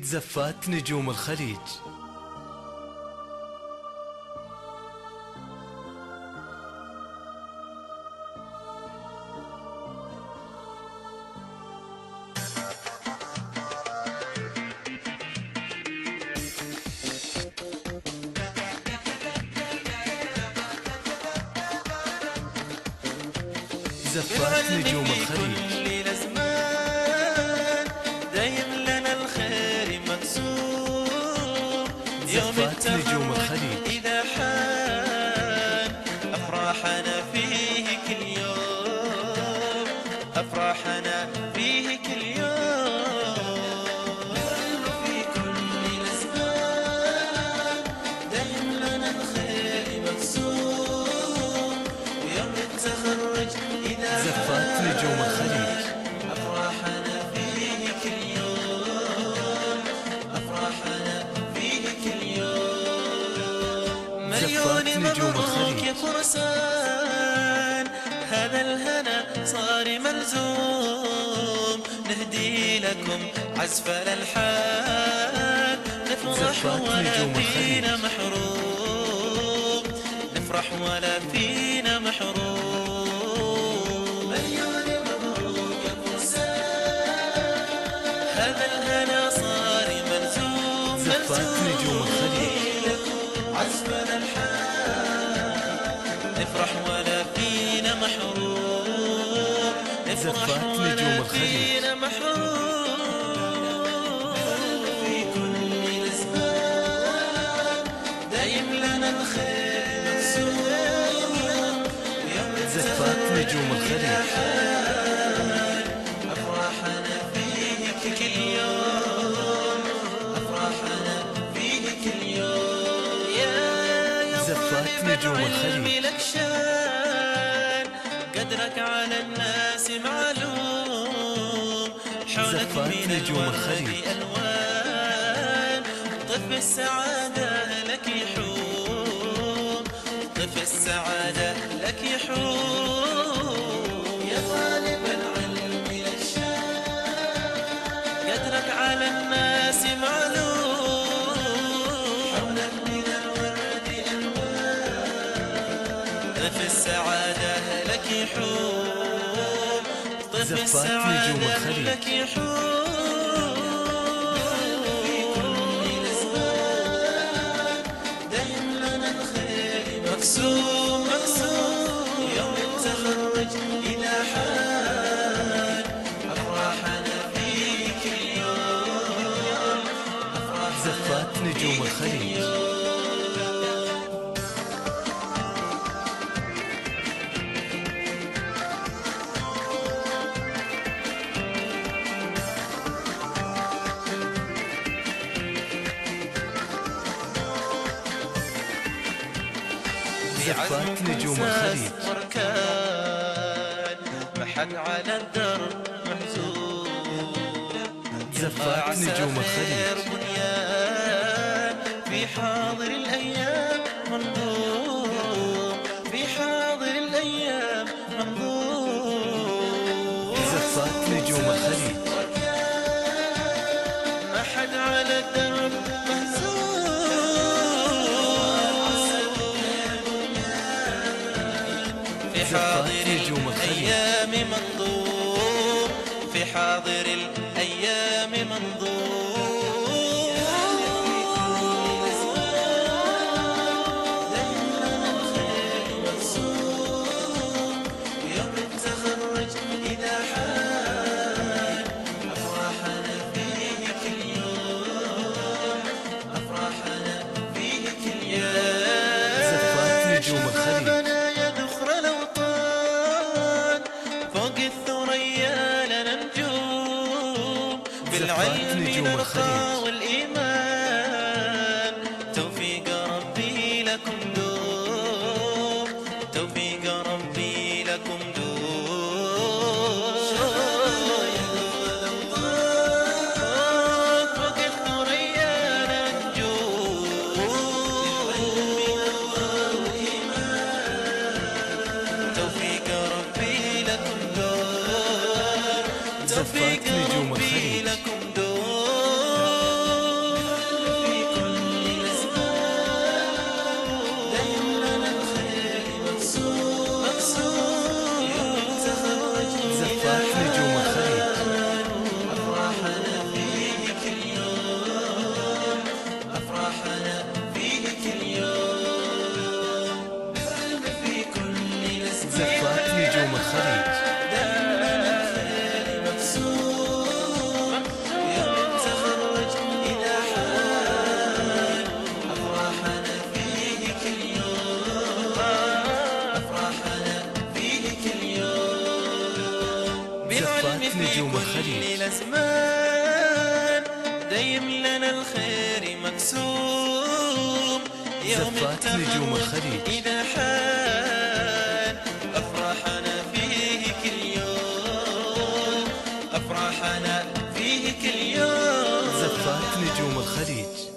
زفات نجوم الخليج. زفات نجوم الخليج. دايم لنا الخير مقسوم. يوم نجوم الخليج إذا حان أفراحنا فيه كل يوم، أفراحنا فيه كل يوم. في كل الأزمان دايم لنا الخير مقسوم. ويوم التخرج إذا زفات نجوم الخليج. مليون مبروك يا فرسان، هذا الهنا صار ملزوم. نهدي لكم عزف الألحان، نفرح ولا فينا محروم، نفرح ولا فينا محروم. مليون مبروك يا فرسان، هذا الهنا صار ملزوم. زفات نجوم الخليج. عزف الألحان، نفرح ولا فينا محروم، نفرح ولا فينا محروم. في كل الأزمان دايم لنا الخير مقسوم. يوم زفات نجوم الخليج. أفراحنا فيه كل يوم، أفراحنا فيه كل يوم. زفات نجوم الخليج. لك شان، قدرك على الناس معلوم. حولك من الورد ألوان، طف السعادة لك يحوم، طف السعادة لك يحوم. يا طالب العلم لك شان، قدرك على الناس معلوم. حولك من الورد طف السعادة لك يحوم، طف السعادة لك يحوم. في كل الأزمان دايم لنا الخير مقسوم، مقسوم. يوم التخرج إذا حان أفراحنا فيك اليوم، أفراحنا زفات نجوم الخليج. زفات نجوم الخليج. محن على الدرب محزون. زفات نجوم الخليج. بنيان في حاضر الأيام منظوم، في حاضر الأيام منظوم. زفات نجوم الخليج. محن على الدرب في حاضر الأيام منظوم، في حاضر الأيام منظوم. دايم لنا الخير مقسوم. يوم التخرج إذا حان أفراحنا فيه كل يوم، أفراحنا فيه كل يوم. زفات نجوم الخليج. بالعلم نرقى والإيمان، توفيق ربي لكم دوم، توفيق ربي لكم دوم. فوق الثريا ننجوم، توفيق ربي لكم دوم، توفيق زفات نجوم ربي الخليج. لكم دوم. لنا الخير مقسوم، يوم زفات نجوم الخليج إذا حان أفراحنا فيه كل يوم، أفراحنا فيه كل يوم. زفات نجوم الخليج.